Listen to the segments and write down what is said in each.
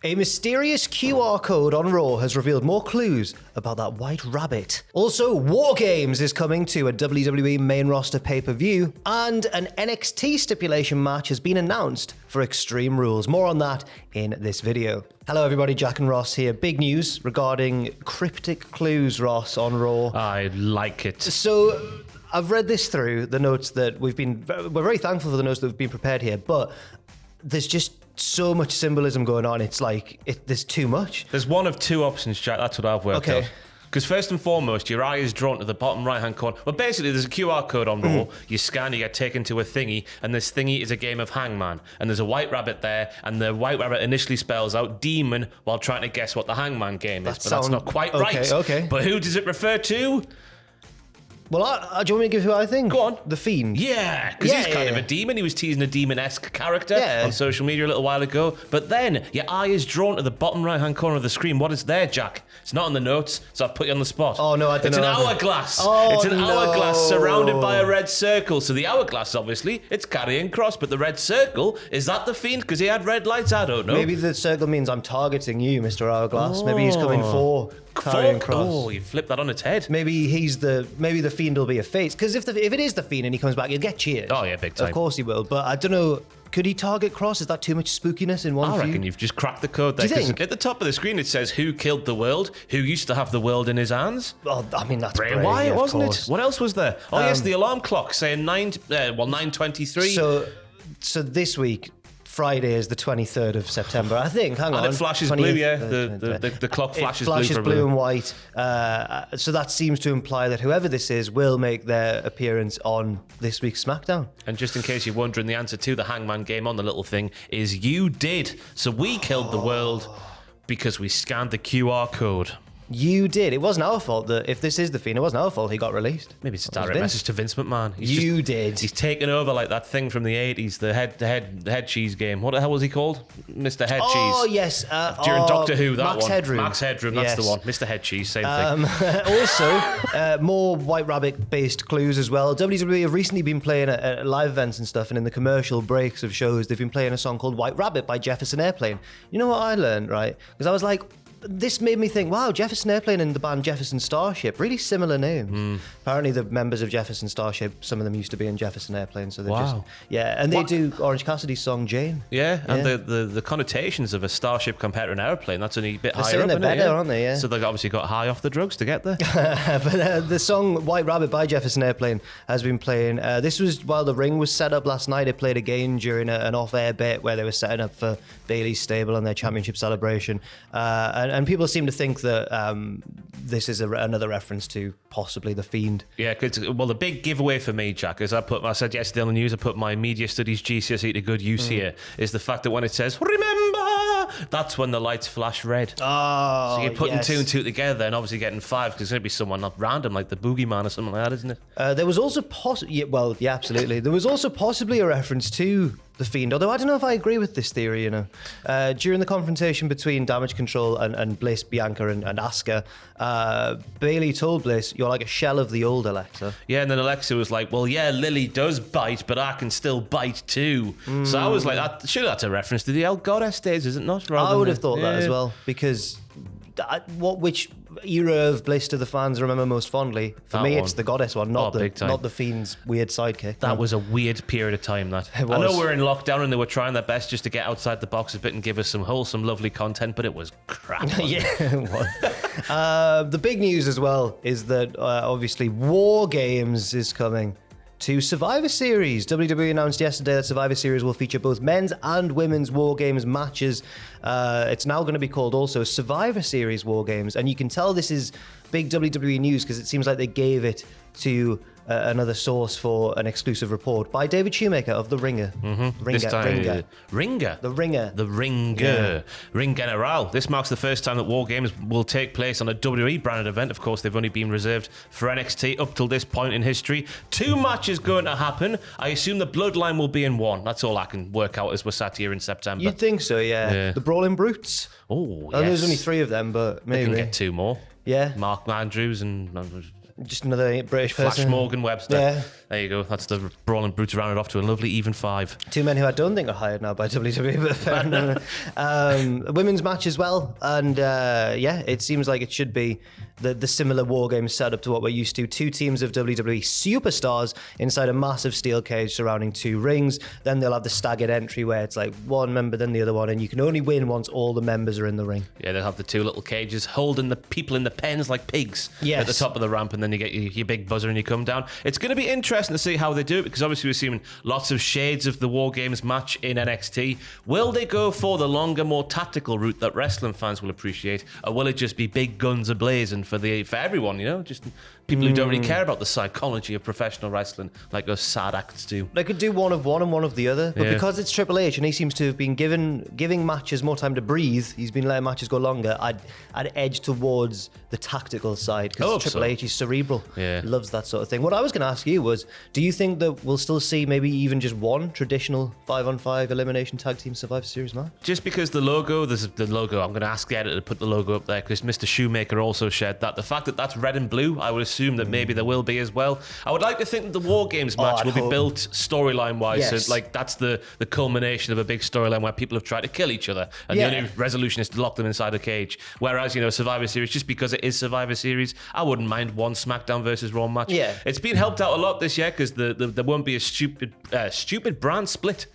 A mysterious QR code on Raw has revealed more clues about that white rabbit. Also, WarGames is coming to a WWE main roster pay-per-view, and an NXT stipulation match has been announced for Extreme Rules. More on that in this video. Hello everybody, Jack and Ross here. Big news regarding cryptic clues, Ross, on Raw. I like it. So, I've read this through, the notes that we're very thankful for the notes that have been prepared here, but there's just so much symbolism going on. It's like, there's too much. There's one of two options, Jack. That's what I've worked out. Because first and foremost, your eye is drawn to the bottom right-hand corner. Well, basically, there's a QR code on Raw. You scan, you get taken to a thingy, and this thingy is a game of Hangman. And there's a white rabbit there, and the white rabbit initially spells out demon while trying to guess what the Hangman game is. But that's not quite right. Okay. But who does it refer to? Well, do you want me to give you who I think? Go on. The Fiend. Yeah, because he's kind of a demon. He was teasing a demon-esque character on social media a little while ago. But then your eye is drawn to the bottom right-hand corner of the screen. What is there, Jack? It's not on the notes, so I've put you on the spot. Oh, no, I don't know. It's an hourglass. Oh, it's an hourglass surrounded by a red circle. So the hourglass, obviously, it's carrying cross. But the red circle, is that the Fiend? Because he had red lights? I don't know. Maybe the circle means I'm targeting you, Mr. Hourglass. Maybe he's coming for carrying cross. Oh, you flipped that on its head. Maybe the Fiend will be a face. Because if it is the Fiend and he comes back, he'll get cheered. Oh, yeah, big time. Of course he will. But I don't know, could he target cross? Is that too much spookiness in one feud? I reckon you've just cracked the code there. Do you think? At the top of the screen it says who killed the world, who used to have the world in his hands. Well, I mean, that's Bray Wyatt, wasn't it? What else was there? Oh, yes, the alarm clock saying 9:23. So this week, Friday is the 23rd of September, I think. Hang on. And it flashes blue, yeah. The clock flashes blue. It flashes blue and white. So that seems to imply that whoever this is will make their appearance on this week's SmackDown. And just in case you're wondering, the answer to the Hangman game on the little thing is you did. So we killed the world because we scanned the QR code. You did. It wasn't our fault that if this is the Fiend, it wasn't our fault he got released. Maybe it's a direct message to Vince McMahon. You did. He's taken over like that thing from the 80s, the head cheese game. What the hell was he called? Mr. Head Cheese. Oh, yes. During Doctor Who, that Max one. Headroom. Max Headroom, that's the one. Mr. Head Cheese, same thing. Also, more White Rabbit-based clues as well. WWE have recently been playing at live events and stuff, and in the commercial breaks of shows, they've been playing a song called White Rabbit by Jefferson Airplane. You know what I learned, right? Because I was like, this made me think, wow, Jefferson Airplane and the band Jefferson Starship, really similar names. Apparently the members of Jefferson Starship, some of them used to be in Jefferson Airplane, so they're and they do Orange Cassidy's song Jane. Yeah, and the connotations of a starship compared to an airplane, that's only a bit higher up, they're better, aren't they? Yeah. So they obviously got high off the drugs to get there. But the song White Rabbit by Jefferson Airplane has been playing. This was while the ring was set up last night. It played again during an off-air bit where they were setting up for Bayley's stable and their championship celebration. And people seem to think that this is another reference to possibly the Fiend. Yeah, well, the big giveaway for me, Jack, is I said yesterday on the news, I put my media studies GCSE to good use here, is the fact that when it says, remember, that's when the lights flash red. Oh, so you're putting two and two together and obviously getting five because it's going to be someone not random like the Boogeyman or something like that, isn't it? There was also absolutely. There was also possibly a reference to the Fiend, although I don't know if I agree with this theory, you know. During the confrontation between Damage Control and Bliss, Bianca and Asuka, Bayley told Bliss, you're like a shell of the old Alexa. Yeah, and then Alexa was like, well, yeah, Lily does bite, but I can still bite too. So I was like, surely that's a reference to the El Goddess days, is it not? I would have thought that as well, because which era of Bliss do the fans remember most fondly? For me, it's the Goddess one, not the Fiend's weird sidekick. That was a weird period of time, that. I know we're in lockdown and they were trying their best just to get outside the box a bit and give us some wholesome, lovely content, but it was crap. Yeah, it was. The big news as well is that obviously WarGames is coming to Survivor Series. WWE announced yesterday that Survivor Series will feature both men's and women's WarGames matches. It's now going to be called also Survivor Series WarGames, and you can tell this is big WWE news because it seems like they gave it to another source for an exclusive report by David Shoemaker of The Ringer. Ringer. The Ringer. The Ringer. Yeah. Ring General. This marks the first time that WarGames will take place on a WWE branded event. Of course, they've only been reserved for NXT up till this point in history. 2 matches going to happen. I assume the Bloodline will be in one. That's all I can work out as we're sat here in September. You'd think so, yeah. The Brawling Brutes. Oh, yes. There's only 3 of them, but maybe. They can get 2 more. Yeah. Mark Andrews and Just another British Flash person. Morgan Webster. Yeah. There you go. That's the Brawling Brutes rounded off to a lovely even 5. 2 men who I don't think are hired now by WWE, but fair enough. A women's match as well. And it seems like it should be the similar WarGames setup to what we're used to. 2 teams of WWE superstars inside a massive steel cage surrounding 2 rings. Then they'll have the staggered entry where it's like one member, then the other one, and you can only win once all the members are in the ring. Yeah, they'll have the 2 little cages holding the people in the pens like pigs at the top of the ramp, and then you get your big buzzer and you come down. It's going to be interesting to see how they do it, because obviously we're seeing lots of shades of the WarGames match in NXT. Will they go for the longer, more tactical route that wrestling fans will appreciate, or will it just be big guns a-blazing for everyone, just people who don't really care about the psychology of professional wrestling like us sad acts do? They could do one of one and one of the other, but because it's Triple H and he seems to have been giving matches more time to breathe, he's been letting matches go longer, I'd edge towards the tactical side, because Triple H is cerebral, loves that sort of thing. What I was going to ask you was, do you think that we'll still see maybe even just one traditional 5-on-5 elimination tag team Survivor Series match? Just because there's the logo, I'm going to ask the editor to put the logo up there, because Mr. Shoemaker also shared that. The fact that that's red and blue, I would assume that maybe there will be as well. I would like to think that the WarGames match will be built storyline-wise. Yes. So, that's the culmination of a big storyline where people have tried to kill each other, and the only resolution is to lock them inside a cage. Whereas, Survivor Series, just because it is Survivor Series, I wouldn't mind one SmackDown versus Raw match. Yeah. It's been helped out a lot this year because there won't be a stupid brand split.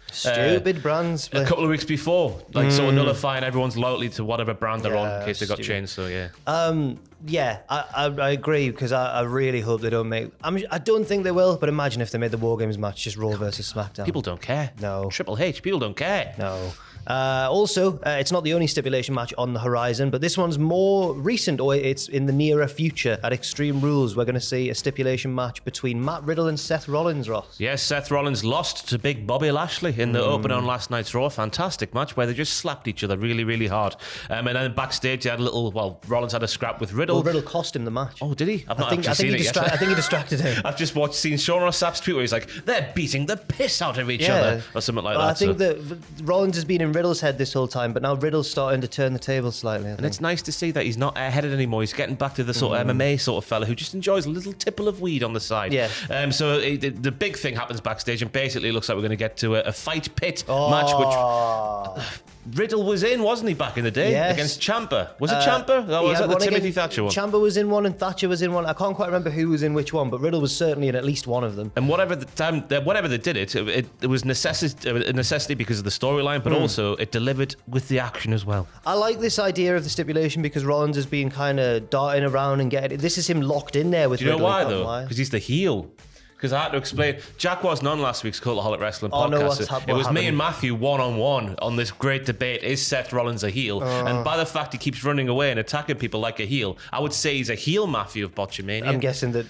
Brand split. A couple of weeks before, sort of nullifying everyone's loyalty to whatever brand they're on in case they got changed. So I agree, because I really hope they don't make. I don't think they will, but imagine if they made the WarGames match just Raw versus SmackDown. People don't care. No. Triple H, people don't care. No. Also, it's not the only stipulation match on the horizon, but this one's more recent, or it's in the nearer future. At Extreme Rules, we're going to see a stipulation match between Matt Riddle and Seth Rollins, Ross. Yes, Seth Rollins lost to Big Bobby Lashley in the opener on last night's Raw. Fantastic match where they just slapped each other really, really hard. And then backstage, you had Rollins had a scrap with Riddle. Well, Riddle cost him the match. Oh, did he? I think he distracted him. I've just seen Sean Rossap's tweet where he's like, they're beating the piss out of each other, or something like that. I think that Rollins has been in Riddle's head this whole time, but now Riddle's starting to turn the table slightly. And it's nice to see that he's not airheaded anymore. He's getting back to the sort of MMA sort of fella who just enjoys a little tipple of weed on the side. Yeah. So the big thing happens backstage, and basically it looks like we're going to get to a fight pit match, which Riddle was in, wasn't he, back in the day? Yes. Against Ciampa. Was it Ciampa? Or was that the Timothy Thatcher one? Ciampa was in one and Thatcher was in one. I can't quite remember who was in which one, but Riddle was certainly in at least one of them. And whenever they did it was a necessity because of the storyline, but also it delivered with the action as well. I like this idea of the stipulation because Rollins has been kind of darting around and getting. This is him locked in there with. Do you know Riddle. why though? Because he's the heel. Because I had to explain. Jack wasn't on last week's Cultaholic Wrestling podcast. It was me and Matthew one-on-one on this great debate. Is Seth Rollins a heel? And by the fact he keeps running away and attacking people like a heel, I would say he's a heel Matthew of Botchamania. I'm guessing that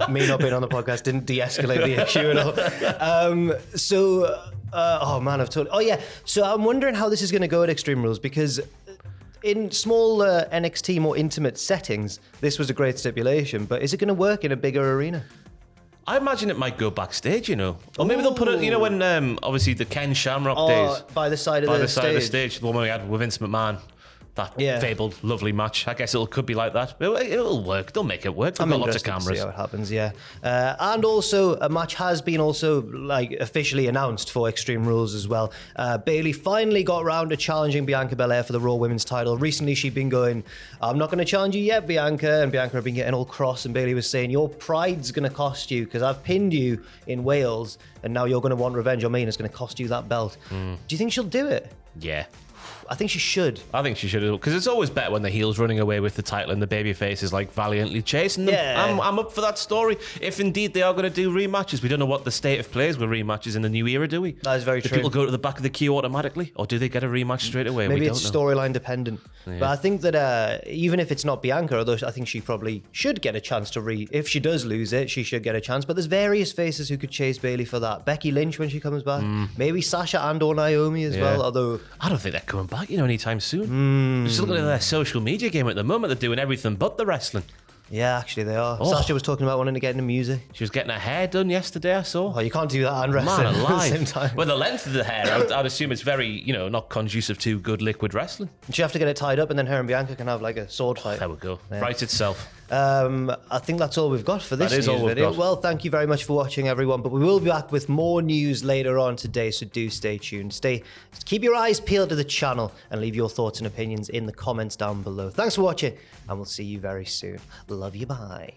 me not being on the podcast didn't de-escalate the issue at all. So I'm wondering how this is going to go at Extreme Rules, because in small NXT, more intimate settings, this was a great stipulation, but is it going to work in a bigger arena? I imagine it might go backstage, Or maybe they'll put it, when obviously the Ken Shamrock days. By the side of the stage. The one we had with Vince McMahon. That fabled, lovely match. I guess it could be like that. It'll work. They'll make it work. They've got lots of cameras. To see how it happens, and also, a match has been officially announced for Extreme Rules as well. Bayley finally got round to challenging Bianca Belair for the Raw Women's title. Recently, she'd been going, I'm not going to challenge you yet, Bianca. And Bianca had been getting all cross, and Bayley was saying, your pride's going to cost you because I've pinned you in Wales, and now you're going to want revenge on me, and it's going to cost you that belt. Do you think she'll do it? Yeah. I think she should. I think she should, because it's always better when the heel's running away with the title and the babyface is valiantly chasing them. Yeah. I'm up for that story. If indeed they are going to do rematches, we don't know what the state of play is with rematches in the new era, do we? That is very true. Do people go to the back of the queue automatically, or do they get a rematch straight away? Maybe it's storyline dependent. Yeah. But I think that even if it's not Bianca, although I think she probably should get a chance to if she does lose it, she should get a chance. But there's various faces who could chase Bayley for that. Becky Lynch when she comes back. Maybe Sasha and or Naomi as well. Although I don't think they're coming back, anytime soon. Just looking at their social media game at the moment, they're doing everything but the wrestling. Yeah, actually they are. Sasha was talking about wanting to get into music. She was getting her hair done yesterday, I saw. Oh, you can't do that and wrestling at the same time. Well, the length of the hair, I'd assume it's very, not conducive to good liquid wrestling. She'd have to get it tied up, and then her and Bianca can have a sword fight. There we go. Yeah. Writes itself. I think that's all we've got for this news all video. got. Well, thank you very much for watching, everyone. But we will be back with more news later on today, so do stay tuned. Keep your eyes peeled to the channel and leave your thoughts and opinions in the comments down below. Thanks for watching, and we'll see you very soon. Love you, bye.